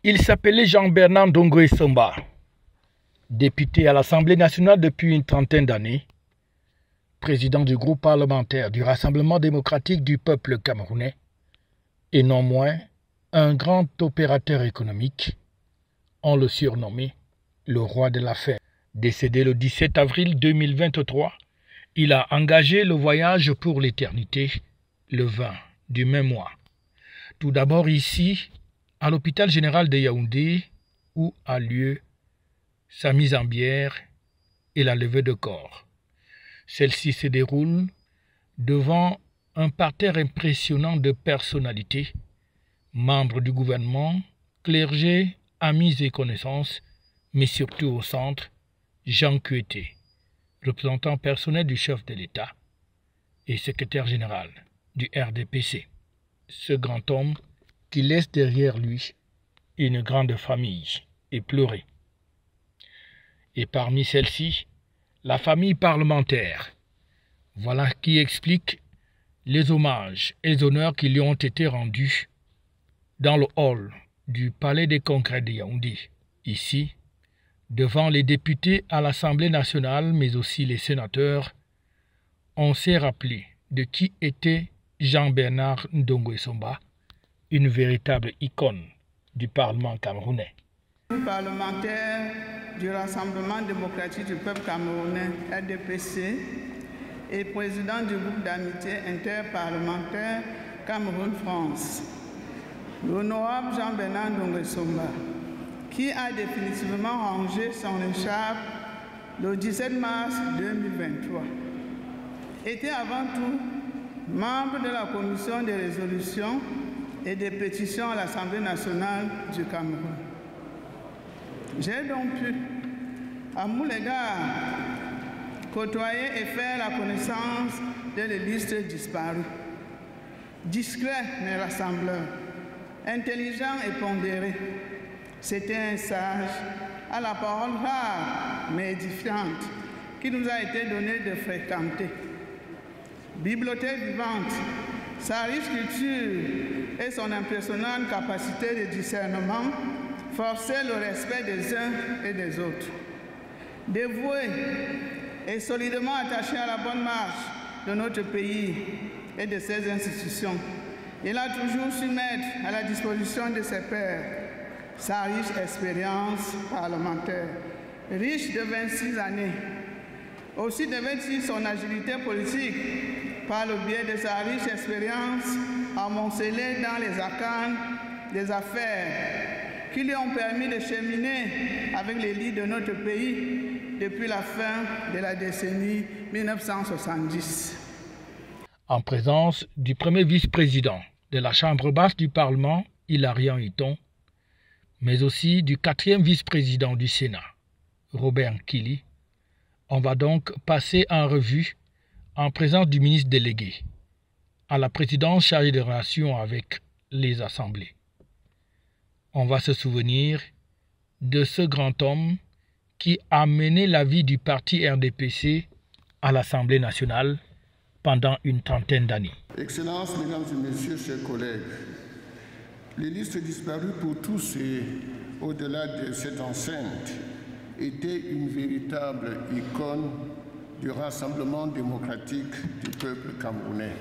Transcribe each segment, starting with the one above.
Il s'appelait Jean-Bernard Ndongo Essomba, député à l'Assemblée nationale depuis une trentaine d'années, président du groupe parlementaire du Rassemblement démocratique du peuple camerounais, et non moins un grand opérateur économique. On le surnommait le roi de l'affaire. Décédé le 17 avril 2023, il a engagé le voyage pour l'éternité le 20 du même mois. Tout d'abord ici, à l'hôpital général de Yaoundé, où a lieu sa mise en bière et la levée de corps. Celle-ci se déroule devant un parterre impressionnant de personnalités, membres du gouvernement, clergés, amis et connaissances, mais surtout au centre, Jean Kueté, représentant personnel du chef de l'État et secrétaire général du RDPC. Ce grand homme qui laisse derrière lui une grande famille éplorée. Et parmi celles-ci, la famille parlementaire. Voilà qui explique les hommages et les honneurs qui lui ont été rendus dans le hall du Palais des Congrès de Yaoundé. Ici, devant les députés à l'Assemblée nationale, mais aussi les sénateurs, on s'est rappelé de qui était Jean-Bernard Ndongo Essomba, une véritable icône du Parlement camerounais. Parlementaire du Rassemblement démocratique du peuple camerounais, RDPC, et président du groupe d'amitié interparlementaire Cameroun-France, l'honorable Jean-Bernard Ndongo Essomba, qui a définitivement rangé son écharpe le 17 mars 2023, était avant tout membre de la commission des résolutions et des pétitions à l'Assemblée nationale du Cameroun. J'ai donc pu, à mon égard, côtoyer et faire la connaissance de les listes disparues. Discret mais rassembleur, intelligent et pondéré, c'était un sage à la parole rare mais édifiante qui nous a été donné de fréquenter. Bibliothèque vivante, sa riche culture et son impressionnante capacité de discernement forçaient le respect des uns et des autres. Dévoué et solidement attaché à la bonne marche de notre pays et de ses institutions, il a toujours su mettre à la disposition de ses pairs sa riche expérience parlementaire, riche de 26 années. Aussi devait-il son agilité politique par le biais de sa riche expérience amoncelée dans les arcanes des affaires qui lui ont permis de cheminer avec l'élite de notre pays depuis la fin de la décennie 1970. En présence du premier vice-président de la Chambre basse du Parlement, Hilarion Iton, mais aussi du quatrième vice-président du Sénat, Robert Nkili, on va donc passer en revue, en présence du ministre délégué, à la présidence chargée des relations avec les assemblées. On va se souvenir de ce grand homme qui a mené la vie du parti RDPC à l'Assemblée nationale pendant une trentaine d'années. Excellences, mesdames et messieurs, chers collègues, les listes disparues pour tous et au-delà de cette enceinte étaient une véritable icône du Rassemblement démocratique du peuple camerounais.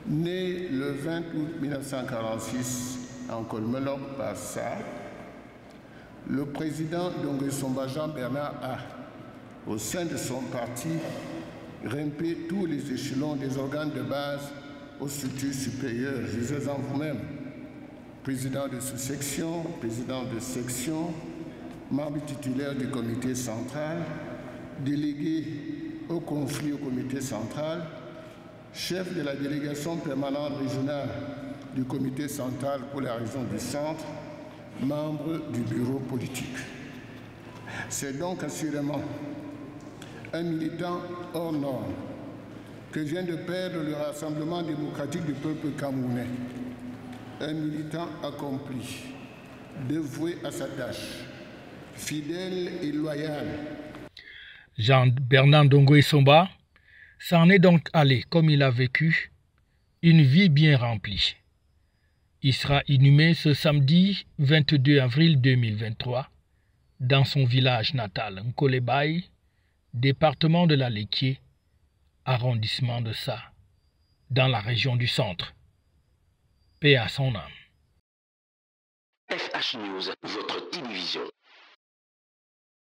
Né le 20 août 1946 en Kolmelok par Sarr, le président Ndongo Essomba Jean-Bernard a, au sein de son parti, grimpé tous les échelons des organes de base aux structures supérieures. Jugez-en vous-même. Président de sous-section, président de section, membre titulaire du comité central, délégué au conflit au comité central, chef de la délégation permanente régionale du comité central pour la région du centre, membre du bureau politique. C'est donc assurément un militant hors norme que vient de perdre le Rassemblement démocratique du peuple camerounais. Un militant accompli, dévoué à sa tâche, fidèle et loyal. Jean-Bernard Ndongo Essomba s'en est donc allé, comme il a vécu, une vie bien remplie. Il sera inhumé ce samedi 22 avril 2023 dans son village natal, Nkolebaye, département de la Léquié, arrondissement de Sa, dans la région du Centre. Paix à son âme. FH News, votre télévision.